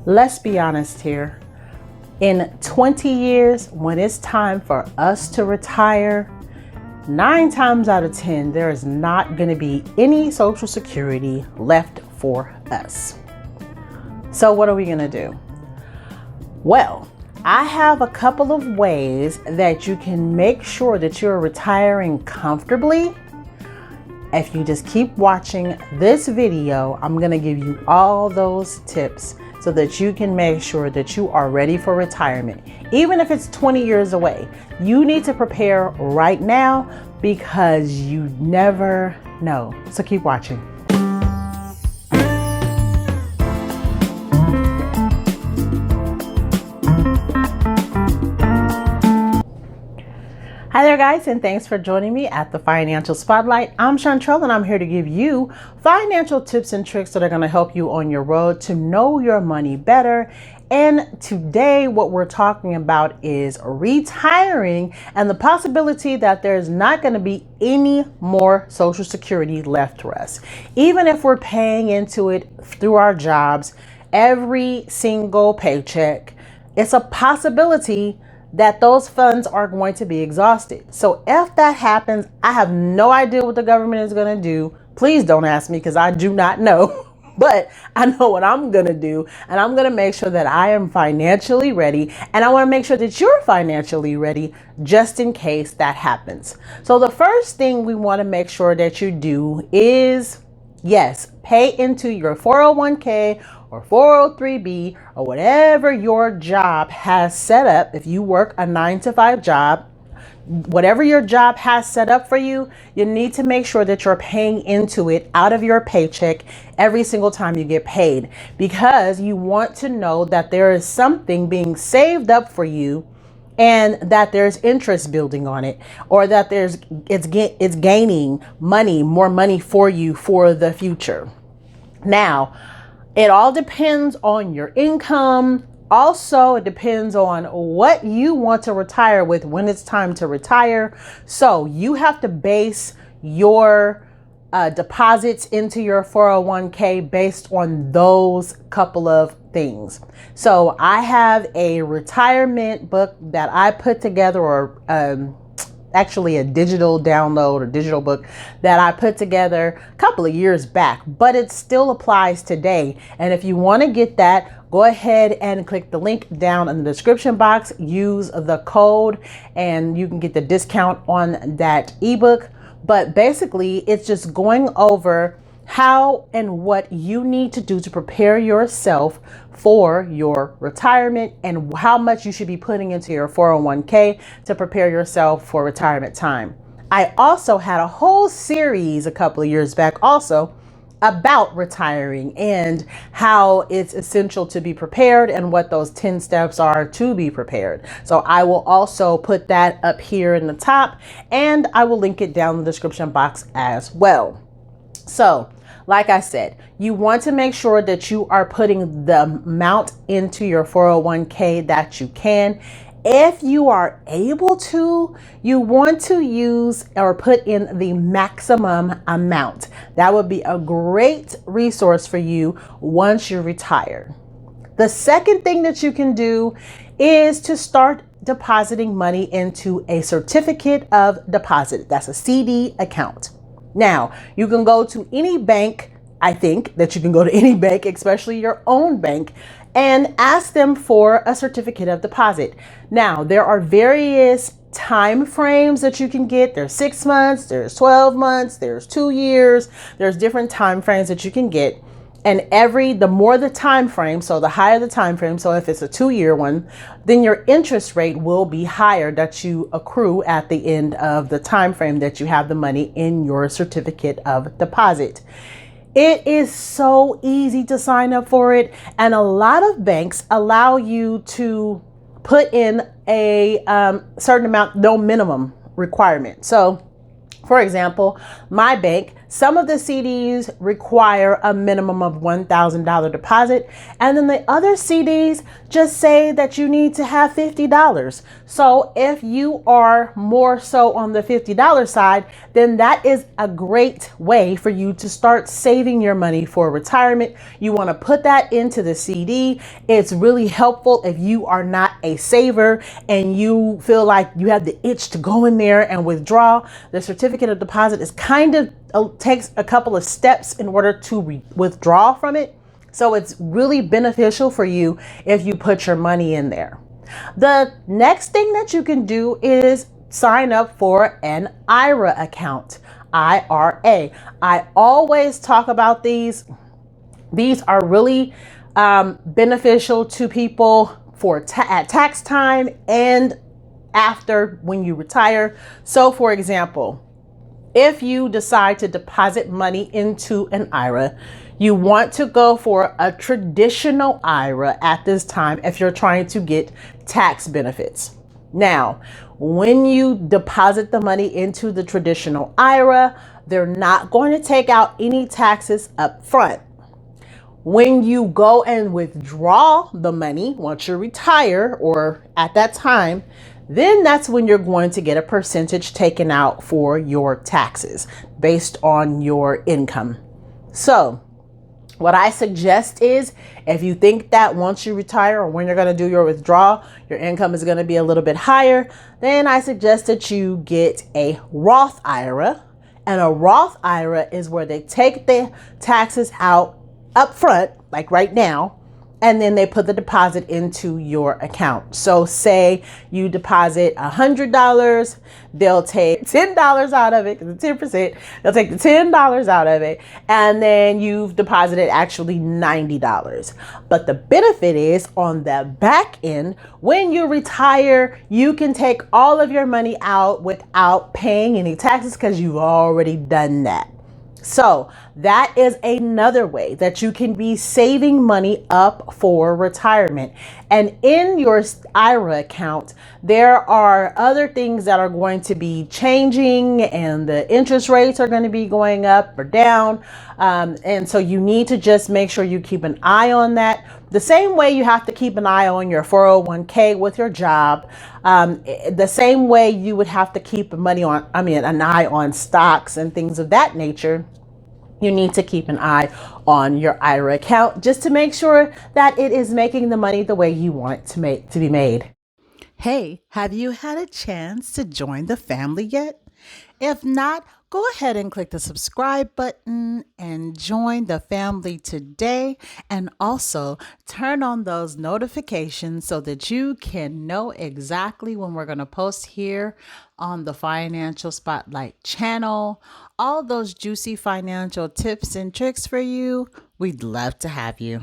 let's be honest here. In 20 years, when it's time for us to retire, 9 times out of 10, there is not going to be any Social Security left for us. So what are we going to do? Well, I have a couple of ways that you can make sure that you're retiring comfortably. If you just keep watching this video, I'm going to give you all those tips so that you can make sure that you are ready for retirement. Even if it's 20 years away, you need to prepare right now because you never know. So keep watching. Hi there guys, and thanks for joining me at the Financial Spotlight. I'm Chantrell and I'm here to give you financial tips and tricks that are going to help you on your road to know your money better. And today what we're talking about is retiring and the possibility that there's not going to be any more Social Security left for us. Even if we're paying into it through our jobs, every single paycheck, it's a possibility that those funds are going to be exhausted. So if that happens, I have no idea what the government is going to do. Please don't ask me because I do not know. But I know what I'm going to do, and I'm going to make sure that I am financially ready, and I want to make sure that you're financially ready just in case that happens. So the first thing we want to make sure that you do is, yes, pay into your 401k or 403b or whatever your job has set up. If you work a 9-to-5 job, whatever your job has set up for you, you need to make sure that you're paying into it out of your paycheck every single time you get paid, because you want to know that there is something being saved up for you and that there's interest building on it, or that it's gaining money, more money for you for the future. Now, it all depends on your income. Also, it depends on what you want to retire with when it's time to retire. So you have to base your deposits into your 401k based on those couple of things. So I have a retirement book that I put together, or actually a digital download or digital book that I put together a couple of years back, but it still applies today. And if you want to get that, go ahead and click the link down in the description box, use the code, and you can get the discount on that ebook. But basically, it's just going over how and what you need to do to prepare yourself for your retirement and how much you should be putting into your 401k to prepare yourself for retirement time. I also had a whole series a couple of years back also about retiring and how it's essential to be prepared and what those 10 steps are to be prepared. So I will also put that up here in the top, and I will link it down in the description box as well. So like I said, you want to make sure that you are putting the amount into your 401k that you can. If you are able to, you want to use or put in the maximum amount. That would be a great resource for you once you retire. The second thing that you can do is to start depositing money into a certificate of deposit. That's a CD account. Now, you can go to any bank. I think that you can go to any bank, especially your own bank, and ask them for a certificate of deposit. Now, there are various time frames that you can get. There's 6 months, there's 12 months, there's 2 years, there's different time frames that you can get. And the more the time frame, so the higher the time frame, so if it's a 2-year one, then your interest rate will be higher that you accrue at the end of the time frame that you have the money in your certificate of deposit. It is so easy to sign up for it, and a lot of banks allow you to put in a certain amount, no minimum requirement. So, for example, my bank, Some of the CDs require a minimum of $1,000 deposit, and then the other CDs just say that you need to have $50. So if you are more so on the $50 side, then that is a great way for you to start saving your money for retirement. You want to put that into the CD. It's really helpful if you are not a saver and you feel like you have the itch to go in there and withdraw. The certificate of deposit is kind of takes a couple of steps in order to withdraw from it. So it's really beneficial for you if you put your money in there. The next thing that you can do is sign up for an IRA account, IRA. I always talk about these. These are really beneficial to people for at tax time and after when you retire. So for example, if you decide to deposit money into an IRA, you want to go for a traditional IRA at this time if you're trying to get tax benefits. Now, when you deposit the money into the traditional IRA, they're not going to take out any taxes up front. When you go and withdraw the money once you retire or at that time, then that's when you're going to get a percentage taken out for your taxes based on your income. So what I suggest is if you think that once you retire or when you're going to do your withdrawal, your income is going to be a little bit higher, then I suggest that you get a Roth IRA. And a Roth IRA is where they take the taxes out up front, like right now, and then they put the deposit into your account. So say you deposit $100, they'll take $10 out of it, because it's 10%, they'll take the $10 out of it, and then you've deposited actually $90. But the benefit is on the back end, when you retire, you can take all of your money out without paying any taxes because you've already done that. So that is another way that you can be saving money up for retirement. And in your IRA account, there are other things that are going to be changing and the interest rates are going to be going up or down. And so you need to just make sure you keep an eye on that. The same way you have to keep an eye on your 401k with your job, the same way you would have to keep an eye on stocks and things of that nature. You need to keep an eye on your IRA account just to make sure that it is making the money the way you want it to be made. Hey, have you had a chance to join the family yet? If not, go ahead and click the subscribe button and join the family today. And also turn on those notifications so that you can know exactly when we're going to post here on the Financial Spotlight channel. All those juicy financial tips and tricks for you. We'd love to have you.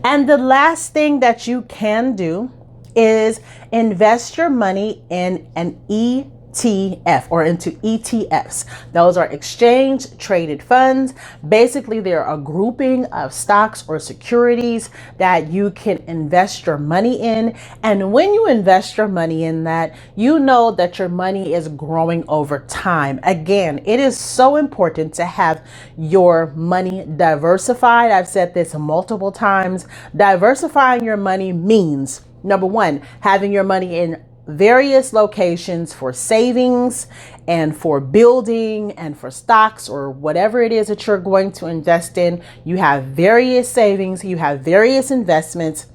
And the last thing that you can do is invest your money in an ETF or into ETFs. Those are exchange traded funds. Basically, they're a grouping of stocks or securities that you can invest your money in. And when you invest your money in that, you know that your money is growing over time. Again, it is so important to have your money diversified. I've said this multiple times. Diversifying your money means, number one, having your money in various locations for savings and for building and for stocks or whatever it is that you're going to invest in. You have various savings, you have various investments,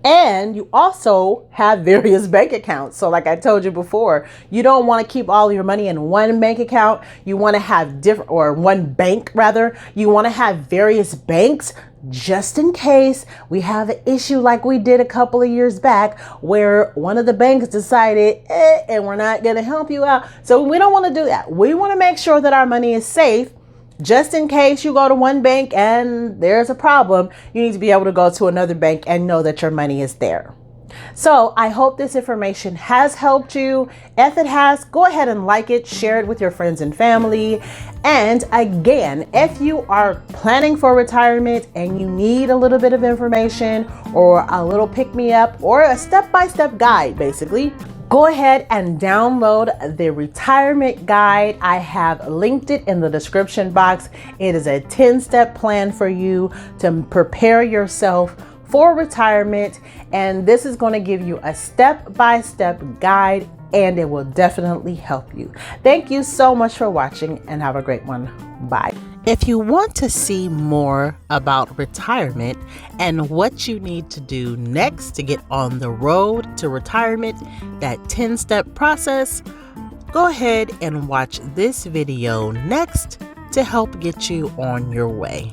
and you also have various bank accounts. So like I told you before, you don't want to keep all your money in one bank account. You want to have different, or one bank rather. You want to have various banks just in case we have an issue like we did a couple of years back where one of the banks decided, and we're not going to help you out. So we don't want to do that. We want to make sure that our money is safe. Just in case you go to one bank and there's a problem, you need to be able to go to another bank and know that your money is there. So I hope this information has helped you. If it has, go ahead and like it, share it with your friends and family. And again, if you are planning for retirement and you need a little bit of information or a little pick-me-up or a step-by-step guide, basically, Go ahead and download the retirement guide. I have linked it in the description box. It is a 10-step plan for you to prepare yourself for retirement. And this is going to give you a step-by-step guide, and it will definitely help you. Thank you so much for watching and have a great one. Bye. If you want to see more about retirement and what you need to do next to get on the road to retirement, that 10-step process, go ahead and watch this video next to help get you on your way.